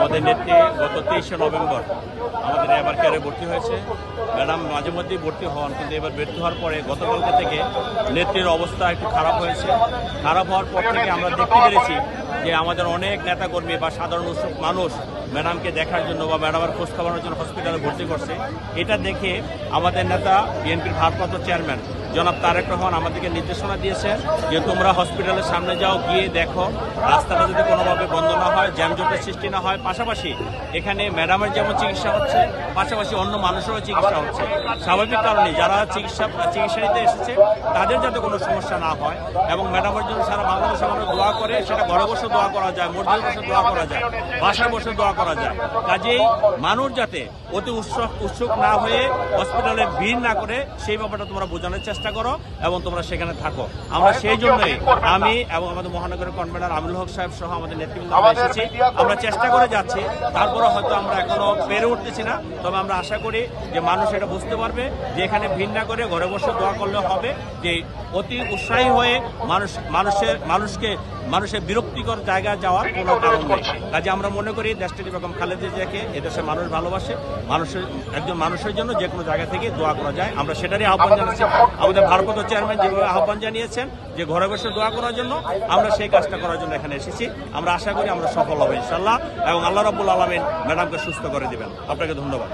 আমাদের নেত্রী গত 23শে নভেম্বর আমাদের এবার কেয়ারে ভর্তি হয়েছে। ম্যাডাম মাঝে মধ্যেই ভর্তি হন, কিন্তু এবার ভর্তি হওয়ার পরে গতকালকে থেকে নেত্রীর অবস্থা একটু খারাপ হয়েছে। খারাপ হওয়ার পর থেকে আমরা দেখতে পেরেছি যে আমাদের অনেক নেতাকর্মী বা সাধারণ মানুষ ম্যাডামকে দেখার জন্য বা ম্যাডামের খোঁজ খবরের জন্য হসপিটালে ভর্তি করছে। এটা দেখে আমাদের নেতা বিএনপির ভারপ্রাপ্ত চেয়ারম্যান জনাব তারেক রহমান আমাদেরকে নির্দেশনা দিয়েছেন যে তোমরা হসপিটালের সামনে যাও, গিয়ে দেখো রাস্তাটা যদি কোনোভাবে বন্ধ না হয়, জ্যামজটের সৃষ্টি না হয়। পাশাপাশি এখানে ম্যাডামের যেমন চিকিৎসা হচ্ছে, পাশাপাশি অন্য মানুষেরও চিকিৎসা হচ্ছে। স্বাভাবিক কারণে যারা চিকিৎসা নিতে এসেছে তাদের যাতে কোনো সমস্যা না হয় এবং ম্যাডামের জন্য সারা বাংলাদেশে মানুষ দোয়া করে, সেটা ঘরে বসে দোয়া করা যায়, মসজিদে বসে দোয়া করা যায়, বাসায় বসে দোয়া করা যায়। কাজেই মানুষ যাতে অতি উৎসুক না হয়ে হসপিটালে ভিড় না করে সেই ব্যাপারটা তোমরা বোঝানোর চেষ্টা করো এবং তোমরা সেখানে থাকো। আমরা সেই জন্যই আমি এবং আমাদের মহানগরের কনভেনর আমিনুল হক সাহেব সহ আমাদের নেতৃবৃন্দ এসেছি। আমরা চেষ্টা করে যাচ্ছি, তারপরে হয়তো আমরা এখনো পেরে উঠতেছি না, তবে আমরা আশা করি যে মানুষ এটা বুঝতে পারবে যে এখানে ভিড় না করে ঘরে বসে দোয়া করলে হবে। যে অতি উৎসাহী হয়ে মানুষের বিরক্তিকর জায়গায় যাওয়ার কোনো কারণ নেই। কাজে আমরা মনে করি দেশটি বেগম খালেদা জিয়াকে এদেশের মানুষ ভালোবাসে, একজন মানুষের জন্য যে কোনো জায়গা থেকে দোয়া করা যায়। আমরা সেটারই আহ্বান জানাচ্ছি। আমাদের ভারপ্রাপ্ত চেয়ারম্যান যেভাবে আহ্বান জানিয়েছেন যে ঘরে বসে দোয়া করার জন্য, আমরা সেই কাজটা করার জন্য এখানে এসেছি। আমরা আশা করি আমরা সফল হবো ইনশাল্লাহ এবং আল্লাহ রাব্বুল আলামিন ম্যাডামকে সুস্থ করে দিবেন। আপনাকে ধন্যবাদ।